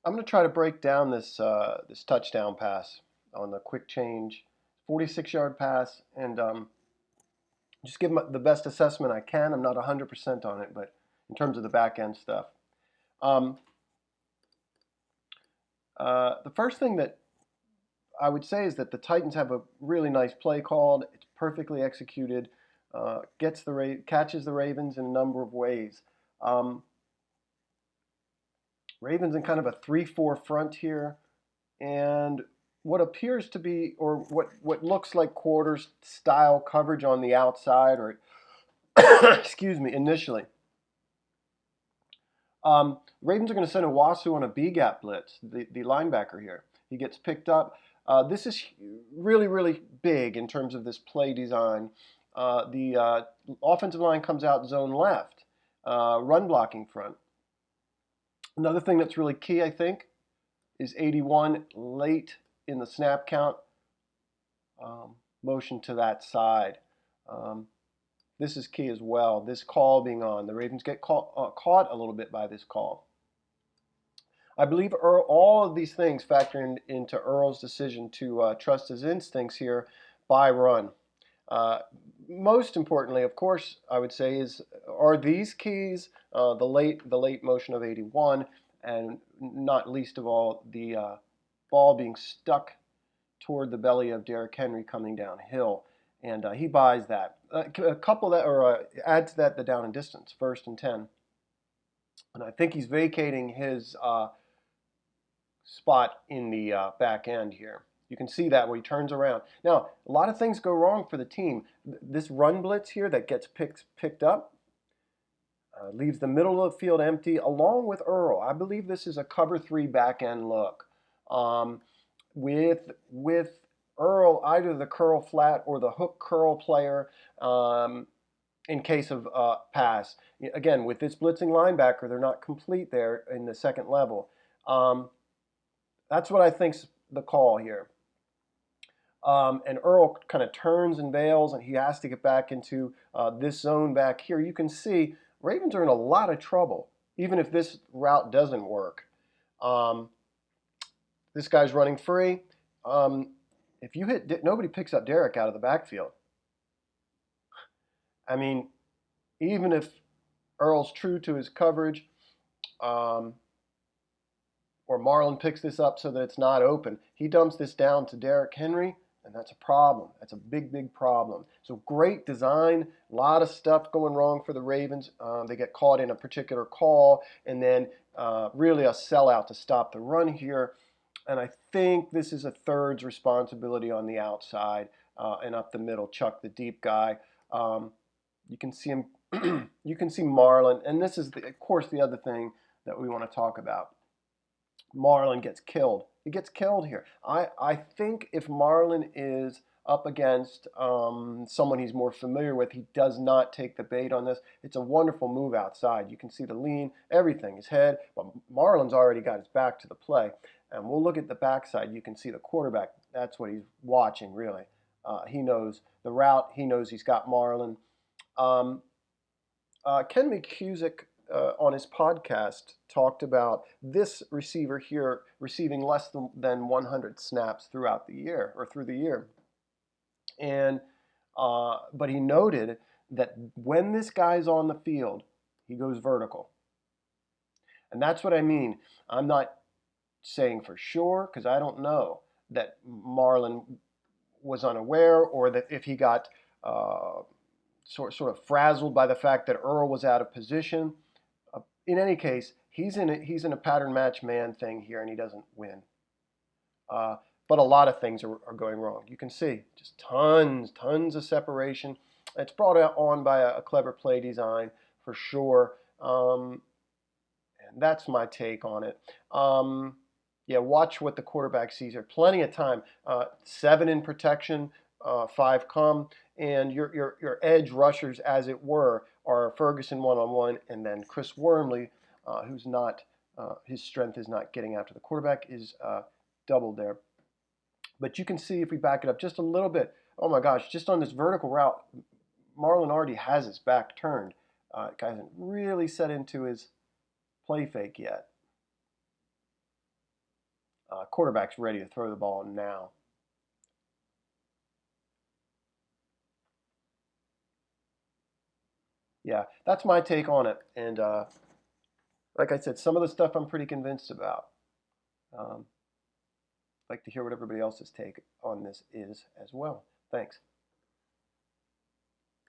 I'm going to try to break down this touchdown pass on the quick change, 46-yard pass, and just give the best assessment I can. I'm not 100% on it, but in terms of the back end stuff. Um, the first thing that I would say is that the Titans have a really nice play called. It's perfectly executed. Catches the Ravens in a number of ways. Um, Ravens in kind of a 3-4 front here, and what appears to be, or what looks like quarters style coverage on the outside, or excuse me, initially. Ravens are going to send Owasu on a B gap blitz, the linebacker here. He gets picked up. This is really, really big in terms of this play design. The offensive line comes out zone left, run blocking front. Another thing that's really key, I think, is 81 late in the snap count, motion to that side. Um, this is key as well. This call being on. The Ravens get caught a little bit by this call. I believe all of these things factor into Earl's decision to trust his instincts here by run. Uh, Most importantly, of course, I would say are these keys the late motion of 81, and not least of all the ball being stuck toward the belly of Derrick Henry coming downhill, and he buys that. Couple that or add to that the down and distance, 1st and 10, and I think he's vacating his spot in the back end here. You can see that where he turns around. Now, a lot of things go wrong for the team. This run blitz here that gets picked up leaves the middle of the field empty along with Earl. I believe this is a cover 3 back end look. With Earl, either the curl flat or the hook curl player in case of pass. Again, with this blitzing linebacker, they're not complete there in the second level. That's what I think's the call here. And Earl kind of turns and bails, and he has to get back into this zone back here. You can see Ravens are in a lot of trouble, even if this route doesn't work. This guy's running free. If you hit, nobody picks up Derrick out of the backfield. I mean, even if Earl's true to his coverage, or Marlon picks this up so that it's not open, he dumps this down to Derrick Henry, and that's a problem. That's a big, big problem. So great design, a lot of stuff going wrong for the Ravens. They get caught in a particular call, and then really a sellout to stop the run here. And I think this is a third's responsibility on the outside and up the middle. Chuck, the deep guy. You can see him. You can see Marlon, and this is, of course, the other thing that we want to talk about. Marlon gets killed. He gets killed here. I think if Marlon is up against someone he's more familiar with, he does not take the bait on this. It's a wonderful move outside. You can see the lean, everything, his head. But Marlon's already got his back to the play. And we'll look at the backside. You can see the quarterback. That's what he's watching, really. He knows the route. He knows he's got Marlon. Ken McCusick on his podcast talked about this receiver here receiving less than 100 snaps throughout the year or through the year. And but he noted that when this guy's on the field, he goes vertical. And that's what I mean. I'm not saying for sure because I don't know that Marlon was unaware or that if he got sort of frazzled by the fact that Earl was out of position. In any case, he's in a pattern match man thing here, and he doesn't win. But a lot of things are going wrong. You can see just tons of separation. It's brought on by a clever play design for sure. And that's my take on it. Yeah, watch what the quarterback sees here. Plenty of time. 7 in protection, 5 come, and your edge rushers, as it were, are Ferguson one-on-one, and then Chris Wormley, who's not his strength is not getting after the quarterback, is doubled there. But you can see if we back it up just a little bit. Oh my gosh, just on this vertical route, Marlon already has his back turned. Guy hasn't really set into his play fake yet. quarterback's ready to throw the ball now. Yeah, that's my take on it. And like I said, some of the stuff I'm pretty convinced about. I'd like to hear what everybody else's take on this is as well. Thanks.